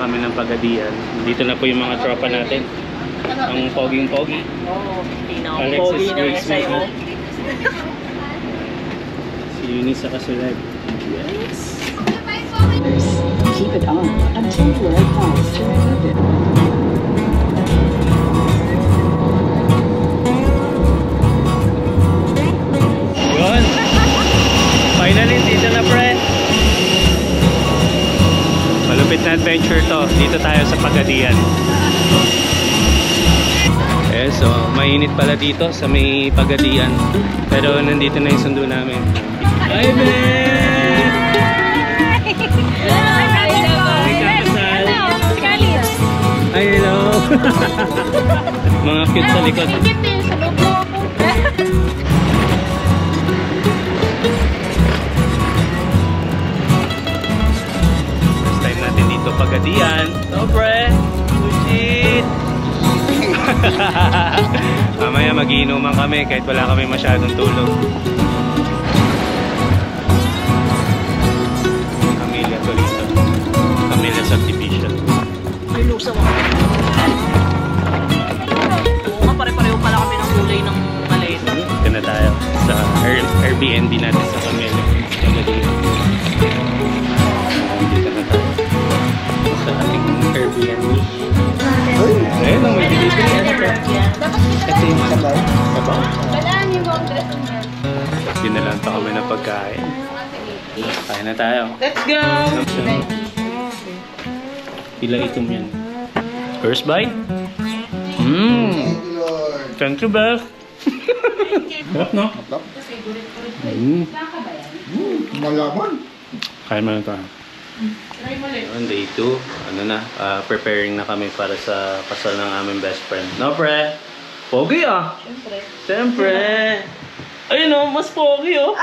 kami ng Pagadian. Dito na po yung mga tropa natin. Ang poging-pogi. Oo, pinaka-pogi ng SIO. Si Eunice sa kasulad. Yes. Keep it on until you are close to remove it. Yun. Finally, dito na, friend. Malupit na adventure to. Dito tayo sa Pagadian. Eh, so, mainit pala dito sa may Pagadian. Pero nandito na yung sundo namin. Hi, Ben! Ay, hello! Mga cute sa likod. First time natin dito Pagadian. No, pre! Legit! Mamaya mag-iinuman kami kahit wala kami masyadong tulog. Camilla to rito. Camilla Subdivision. May lusa mo. Oo nga, pare-pareho pala kami ng kulay ng maleta. Ito na tayo sa Airbnb natin sa Camilla. Dito na tayo sa ating Airbnb. Ayun ang may delivery. Ito yung sabaw. Sabaw? Balaan yung mga dress niya. Dinalan pa kami ng pagkain. Kain na tayo. Let's go! Pila itom yan. First bite? Thank you, Beth. Sarap, no? Malaman. Kaya mo na ito. On day 2, ano na, preparing na kami para sa kasal ng aming best friend. No, pre? Pogi ah! Siyempre! Ayun o, mas pogi oh!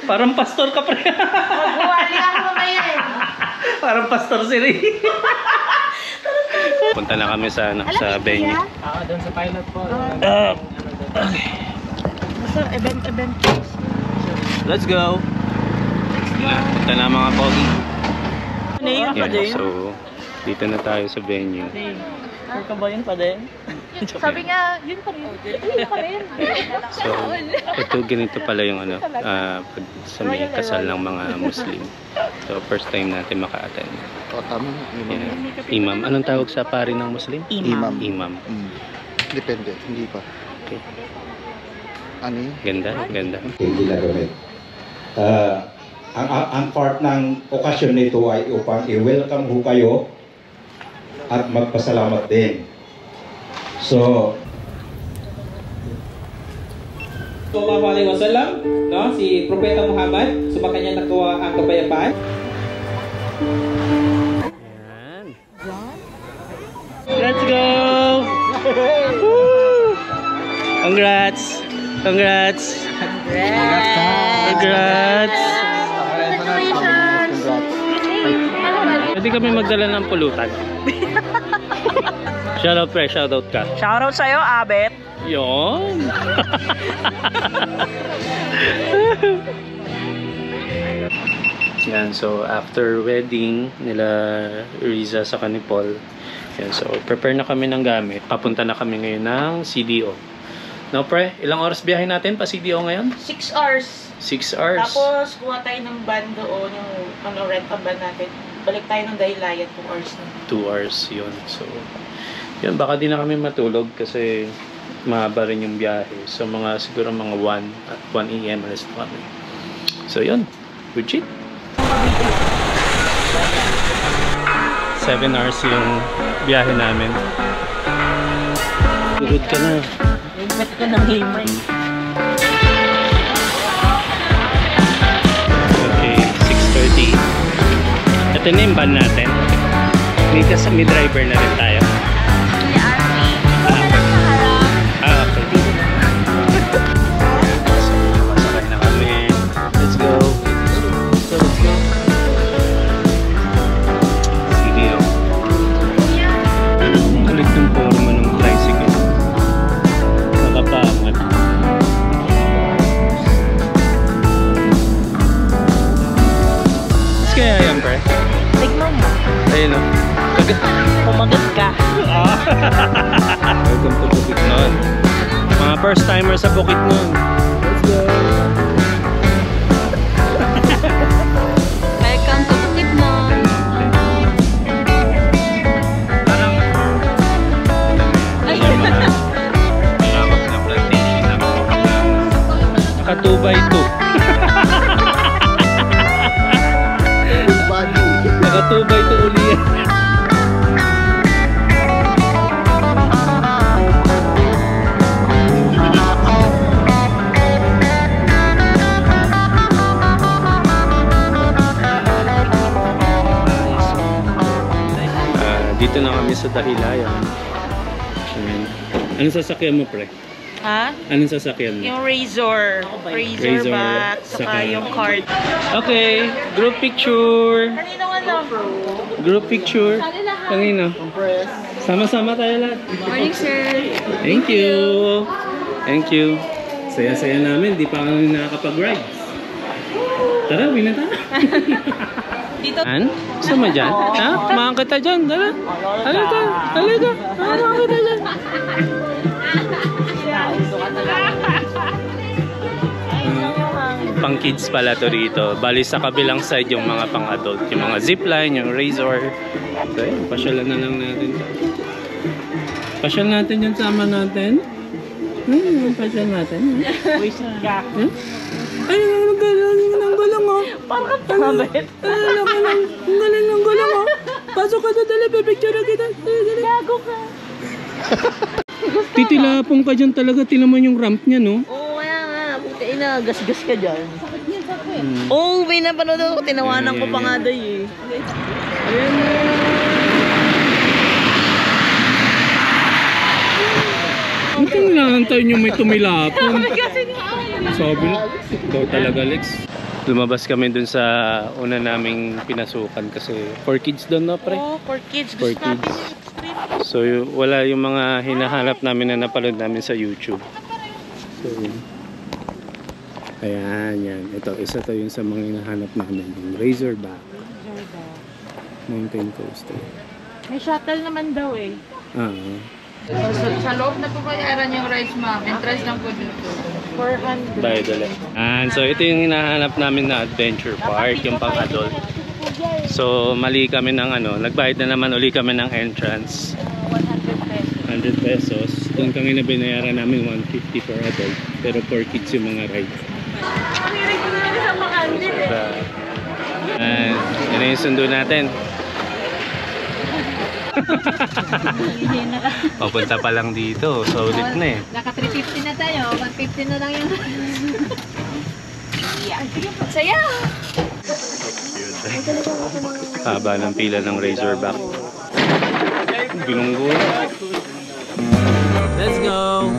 Parang pastor ka, pre! Magbuwali ako mamaya eh. Parang pastor si Ray. Punta na kami sa, sa venue. Doon sa pilot po. Okay. Basta event. Let's go! Punta na mga pogi. Ano yun pa din? So, dito na tayo sa venue. Sure ka ba yun pa din? Sabi nga, yun pa rin. Yun pa rin. So, ito ganito pala yung ano, pag sa may kasal ng mga Muslim. So, first time natin maka-attend. O, tama. Yan. Imam. Anong tawag sa pari ng Muslim? Imam. Imam. Depende, hindi pa. Okay. Ano yun? Ganda, ganda. Hindi nagamit. Ang part ng okasyon nito ay upang i-welcome ho kayo at magpasalamat din. So, Sallallahu alaihi wasallam, no, si Propeta Muhammad, sumakanya nakuha ang kapayapaan. Yan. Let's go! Woo! Congrats! Congrats! Congrats! Pwede kami magdala ng pulutan. Shoutout pre, shoutout ka. Shoutout sa'yo, Abet. Yun! Yan, so after wedding nila Riza sa Paul, yan, so prepare na kami ng gamit. Papunta na kami ngayon ng CDO. No pre, ilang oras biyahe natin pa CDO ngayon? 6 hours. 6 hours. Tapos, kuha tayo ng van doon, yung rent a van natin. Balik tayo ng Daylaya, 2 hours na. 2 hours yun. So, yun, baka di na kami matulog kasi mahaba rin yung biyahe. So, siguro mga 1 at 1 AM alas na kami. So, yun. Good shit. 7 hours yung biyahe namin. Good ka na. Ba't ka nang himay? Okay, 6:30. Ito na yung van natin. May driver na rin tayo. Masakay na kami. Let's go. Let's go. CDO. Kulit yung forma ng tricycle. Nakapangat. Mas kaya yan, pre? Tignan mo. Ayun o. Welcome to Bukidnon. Mga first timer sa Bukidnon. Let's go! Welcome to Bukidnon. Naka 2x2. Body. Naka 2x2 uli yan. Dito na kami sa Dahilayan. Ayan. Anong sasakyan mo, pre? Ha? Anong sasakyan mo? Yung Razor. Razor back. Saka yung card. Okay, group picture. Kanino ano? Group picture. Kanino? Sama-sama tayo lahat. Morning, sir. Thank you. Thank you. Saya-saya namin, di pa kami nakakapag-ride. Tara, win na tayo. Dito. An? Sama dyan? Ha? Kumahan kita dyan. Tara. Halika. Halika. Kumahan kita dyan. Pang kids pala to rito. Bali sa kabilang side yung mga pang adult. Yung mga zipline, yung razor. So yun, pasyalan na lang natin. Pasyal natin yung sama natin. Pasyal natin. Ay, ang galing ng gulang oh. Parang pangabit. Ang galing ng gulang oh. Pasok ka na dali, pipicture na kita. Gago ka. Titilapong ka dyan talaga. Tinan mo yung ramp niya, no? Oo, kaya nga. Puti ina, gasgas ka dyan. Oo, may napanood ako. Tinawanan ko pa nga day eh. Ayan na. Ang tinilantay nyo may tumilapon. Sabi na, ikaw talaga, Lex. Lumabas kami dun sa una naming pinasukan kasi for kids doon, no, pre? Oo, for kids. For Gusto natin kids. yung extreme. So, wala yung mga hinahanap namin na napanood namin sa YouTube. So, yun. Ayan, yan. Ito, isa to yung sa mga hinahanap namin. Yung Razorback. Mountain Coaster. May shuttle naman daw eh. Sa loob na po bayaran yung rides, ma'am. Entrance lang po dito. 400. Bayad ulit. And so, ito yung hinahanap namin na adventure park, yung pang-adult. So, mali kami ng ano, nagbayad na naman uli kami ng entrance. 100 pesos. Doon kami na binayaran namin 150 for adult. Pero for kids yung mga rides. Pamilig ko na rin sa mga andin eh. And yun na yung sundo natin. Papunta pa lang dito. Solid na eh. Naka 350 na tayo. 150 na lang yung... Saya! Haba ng pila ng Razorback. Binunggo. Let's go!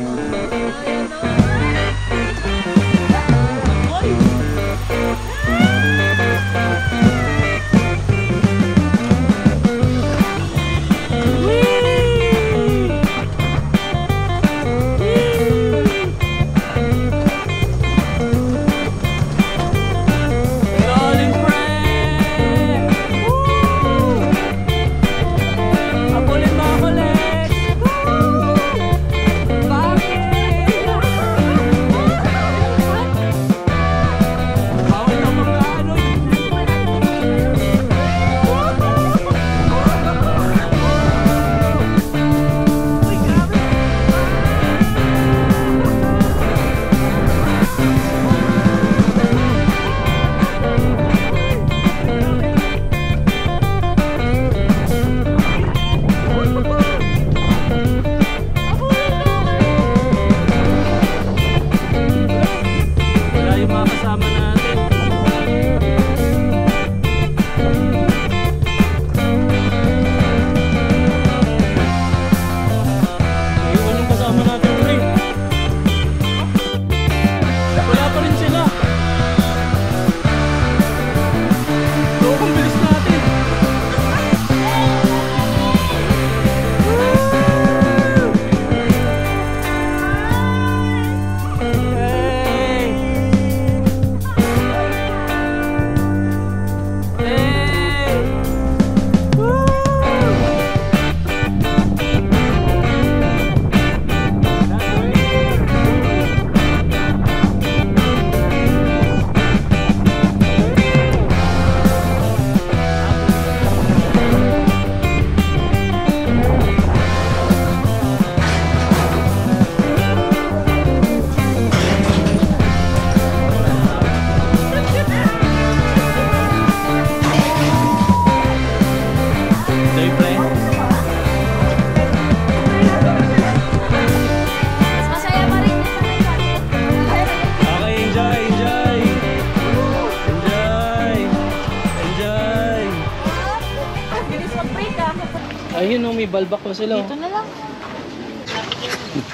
Halbak pa sila. Dito na lang.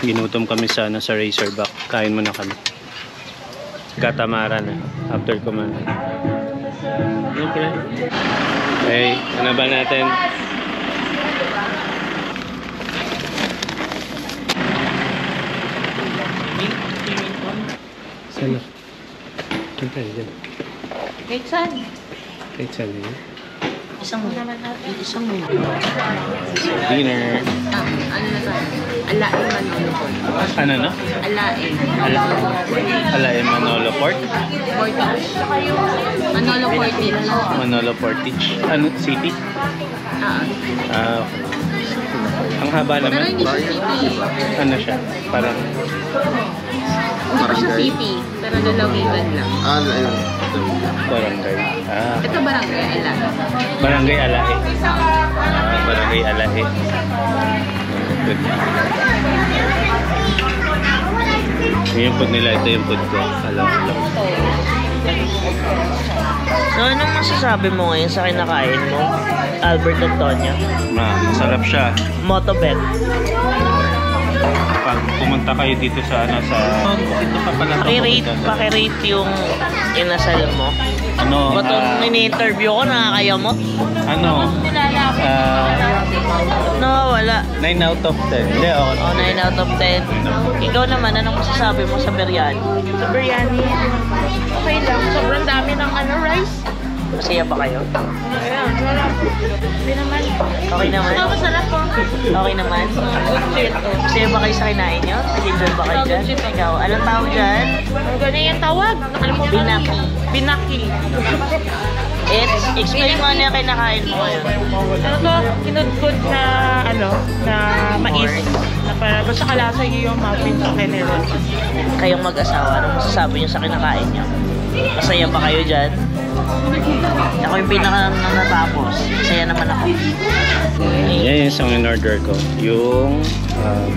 Ginutom kami sana sa Razorback. Kain muna kami. Katamaran na. After kumain. Okay. Hey, ano ba natin? Sana? Siyempre, dyan. Wait, saan? Kahit saan yun. Isang Dinner. Ano na tayo? Alain Manolo Port. Ano no? Alain. Alain Manolo Port? Portage. Manolo Portage. Manolo Portage. Ano? City? Ah, okay. Ang haba Pero naman. hindi siya city. Ano siya? Parang Hindi pa siya city. Pero lalawigan lang. Ayun. barangay. Ah, Ito barangay Alain. Barangay Alae. Barangay Alae. Good. Yung food nila, ito yung food ko. Alam. So, anong masasabi mo ngayon sa kinakain mo? Albert Antonio. Masarap siya. Motobet. Pag pumunta kayo dito sa ito pa pala. Pakirate yung inasal mo. Ano? Batong ini-interview ko, nakakayamot. Ano? Nawawala. 9 out of 10. Hindi, ako. Oh, 9 out of 10. Ikaw naman, anong masasabi mo sa biryani? Sa biryani, okay lang. Sobrang dami ng rice. Masaya ba kayo? Ayan, wala po. Hindi naman. Okay naman? Masarap po. Okay naman? Masaya ba kayo sa kinain nyo? Nag-enjoy ba kayo dyan? Ikaw, anong tawag dyan? Ganyan yung tawag. Nakalimutan. Binaki. Binaki. Explain mo ano yung kinakain mo ngayon. Ano to? Kinudkod na, na mais. Na para basta kalasa yung muffin sa Kenneron. Kayong mag-asawa, anong masasabi nyo sa kinakain nyo? Masaya ba kayo dyan? Ako yung pinaka natapos. Masaya naman ako. Yan yung isang in-order ko. Yung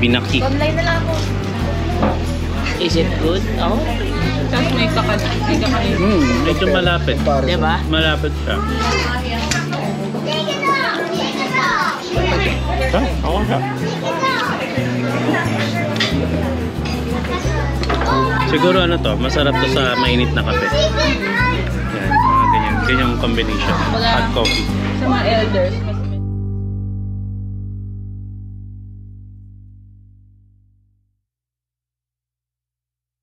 binaki. Online na lang ako. Is it good? Oh? Tapos may kakalimutan. Medyo malapit. Diba? Malapit siya. Ako siya. Siguro ano to, masarap to sa mainit na kape. Yan, mga ganyan. Ganyang combination. Hot coffee. Sa mga elders,